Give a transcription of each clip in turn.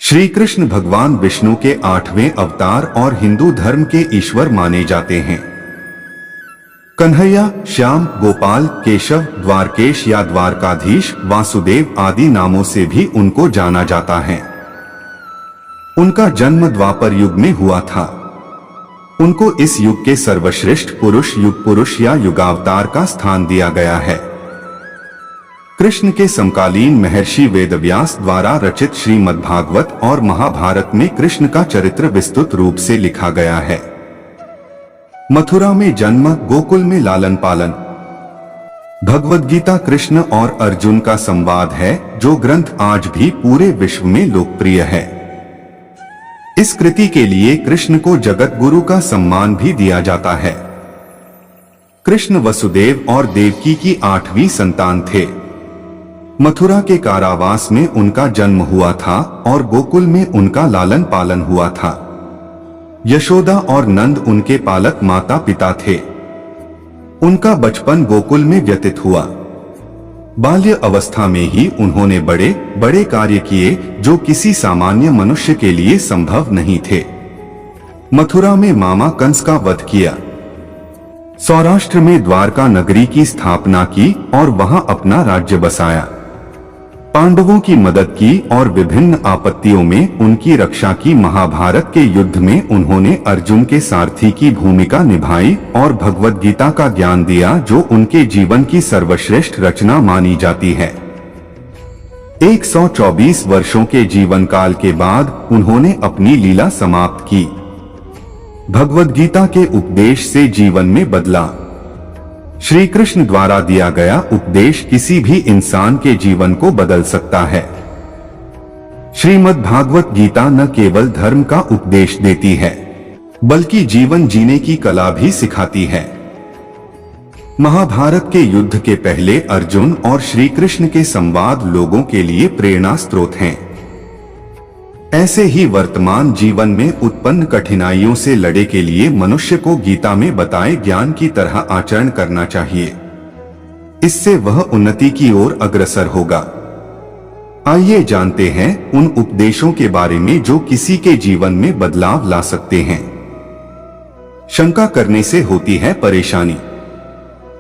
श्री कृष्ण भगवान विष्णु के 8वें अवतार और हिंदू धर्म के ईश्वर माने जाते हैं। कन्हैया, श्याम, गोपाल, केशव, द्वारकेश या द्वारकाधीश, वासुदेव आदि नामों से भी उनको जाना जाता है। उनका जन्म द्वापर युग में हुआ था। उनको इस युग के सर्वश्रेष्ठ पुरुष, युग पुरुष या युगावतार का स्थान दिया गया है। कृष्ण के समकालीन महर्षि वेदव्यास द्वारा रचित श्रीमद्भागवत और महाभारत में कृष्ण का चरित्र विस्तृत रूप से लिखा गया है। मथुरा में जन्म, गोकुल में लालन पालन। भगवद गीता कृष्ण और अर्जुन का संवाद है, जो ग्रंथ आज भी पूरे विश्व में लोकप्रिय है। इस कृति के लिए कृष्ण को जगत गुरु का सम्मान भी दिया जाता है। कृष्ण वसुदेव और देवकी की 8वीं संतान थे। मथुरा के कारावास में उनका जन्म हुआ था और गोकुल में उनका लालन पालन हुआ था। यशोदा और नंद उनके पालक माता पिता थे। उनका बचपन गोकुल में व्यतीत हुआ। बाल्य अवस्था में ही उन्होंने बड़े बड़े कार्य किए जो किसी सामान्य मनुष्य के लिए संभव नहीं थे। मथुरा में मामा कंस का वध किया, सौराष्ट्र में द्वारका नगरी की स्थापना की और वहां अपना राज्य बसाया, पांडवों की मदद की और विभिन्न आपत्तियों में उनकी रक्षा की। महाभारत के युद्ध में उन्होंने अर्जुन के सारथी की भूमिका निभाई और भगवद गीता का ज्ञान दिया, जो उनके जीवन की सर्वश्रेष्ठ रचना मानी जाती है। 124 वर्षों के जीवन काल के बाद उन्होंने अपनी लीला समाप्त की। भगवद गीता के उपदेश से जीवन में बदला। श्री कृष्ण द्वारा दिया गया उपदेश किसी भी इंसान के जीवन को बदल सकता है। श्रीमद् भागवत गीता न केवल धर्म का उपदेश देती है, बल्कि जीवन जीने की कला भी सिखाती है। महाभारत के युद्ध के पहले अर्जुन और श्री कृष्ण के संवाद लोगों के लिए प्रेरणा स्रोत हैं। ऐसे ही वर्तमान जीवन में उत्पन्न कठिनाइयों से लड़े के लिए मनुष्य को गीता में बताए ज्ञान की तरह आचरण करना चाहिए। इससे वह उन्नति की ओर अग्रसर होगा। आइए जानते हैं उन उपदेशों के बारे में जो किसी के जीवन में बदलाव ला सकते हैं। शंका करने से होती है परेशानी।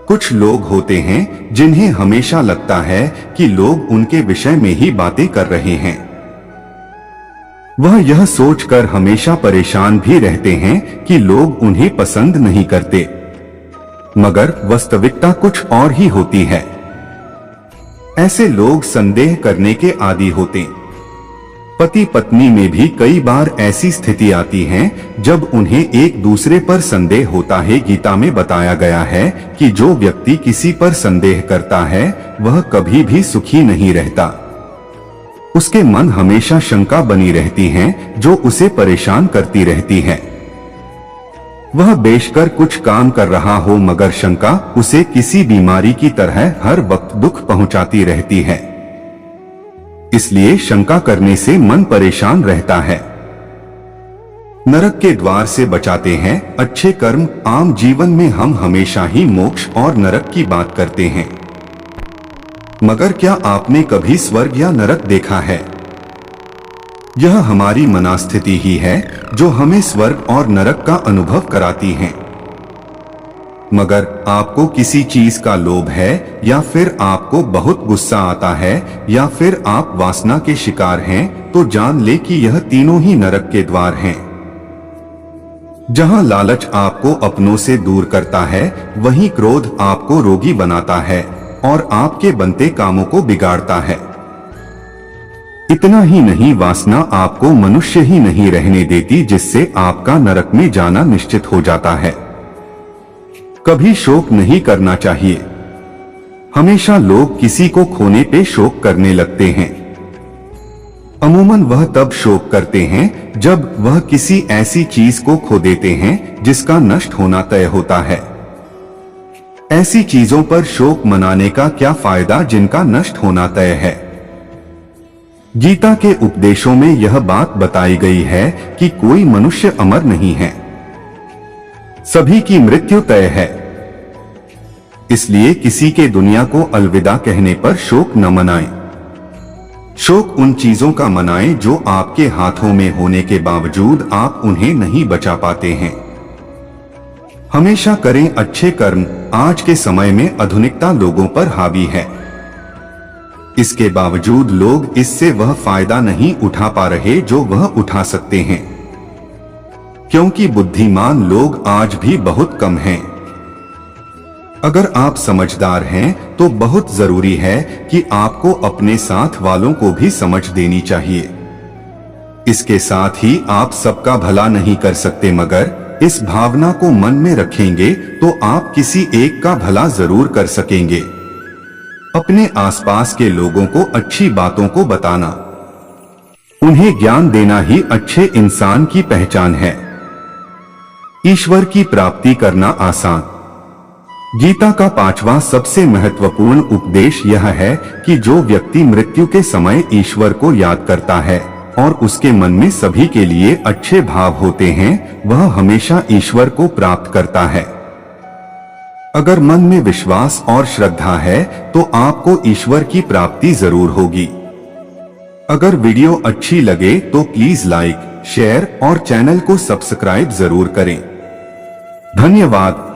कुछ लोग होते हैं जिन्हें हमेशा लगता है कि लोग उनके विषय में ही बातें कर रहे हैं। वह यह सोचकर हमेशा परेशान भी रहते हैं कि लोग उन्हें पसंद नहीं करते, मगर वास्तविकता कुछ और ही होती है। ऐसे लोग संदेह करने के आदी होते। पति पत्नी में भी कई बार ऐसी स्थिति आती है जब उन्हें एक दूसरे पर संदेह होता है। गीता में बताया गया है कि जो व्यक्ति किसी पर संदेह करता है वह कभी भी सुखी नहीं रहता। उसके मन हमेशा शंका बनी रहती है जो उसे परेशान करती रहती है। वह बेशकर कुछ काम कर रहा हो, मगर शंका उसे किसी बीमारी की तरह हर वक्त दुख पहुंचाती रहती है। इसलिए शंका करने से मन परेशान रहता है। नरक के द्वार से बचाते हैं अच्छे कर्म। आम जीवन में हम हमेशा ही मोक्ष और नरक की बात करते हैं, मगर क्या आपने कभी स्वर्ग या नरक देखा है? यह हमारी मनस्थिति ही है जो हमें स्वर्ग और नरक का अनुभव कराती है। मगर आपको किसी चीज का लोभ है, या फिर आपको बहुत गुस्सा आता है, या फिर आप वासना के शिकार हैं, तो जान ले कि यह तीनों ही नरक के द्वार हैं। जहां लालच आपको अपनों से दूर करता है, वहीं क्रोध आपको रोगी बनाता है और आपके बनते कामों को बिगाड़ता है। इतना ही नहीं, वासना आपको मनुष्य ही नहीं रहने देती, जिससे आपका नरक में जाना निश्चित हो जाता है। कभी शोक नहीं करना चाहिए। हमेशा लोग किसी को खोने पे शोक करने लगते हैं। अमूमन वह तब शोक करते हैं जब वह किसी ऐसी चीज को खो देते हैं जिसका नष्ट होना तय होता है। ऐसी चीजों पर शोक मनाने का क्या फायदा जिनका नष्ट होना तय है। गीता के उपदेशों में यह बात बताई गई है कि कोई मनुष्य अमर नहीं है, सभी की मृत्यु तय है। इसलिए किसी के दुनिया को अलविदा कहने पर शोक न मनाएं। शोक उन चीजों का मनाएं जो आपके हाथों में होने के बावजूद आप उन्हें नहीं बचा पाते हैं। हमेशा करें अच्छे कर्म। आज के समय में आधुनिकता लोगों पर हावी है। इसके बावजूद लोग इससे वह फायदा नहीं उठा पा रहे जो वह उठा सकते हैं, क्योंकि बुद्धिमान लोग आज भी बहुत कम हैं। अगर आप समझदार हैं तो बहुत जरूरी है कि आपको अपने साथ वालों को भी समझ देनी चाहिए। इसके साथ ही आप सबका भला नहीं कर सकते, मगर इस भावना को मन में रखेंगे तो आप किसी एक का भला जरूर कर सकेंगे। अपने आसपास के लोगों को अच्छी बातों को बताना, उन्हें ज्ञान देना ही अच्छे इंसान की पहचान है। ईश्वर की प्राप्ति करना आसान। गीता का 5वां सबसे महत्वपूर्ण उपदेश यह है कि जो व्यक्ति मृत्यु के समय ईश्वर को याद करता है और उसके मन में सभी के लिए अच्छे भाव होते हैं, वह हमेशा ईश्वर को प्राप्त करता है। अगर मन में विश्वास और श्रद्धा है तो आपको ईश्वर की प्राप्ति जरूर होगी। अगर वीडियो अच्छी लगे तो प्लीज लाइक, शेयर और चैनल को सब्सक्राइब जरूर करें। धन्यवाद।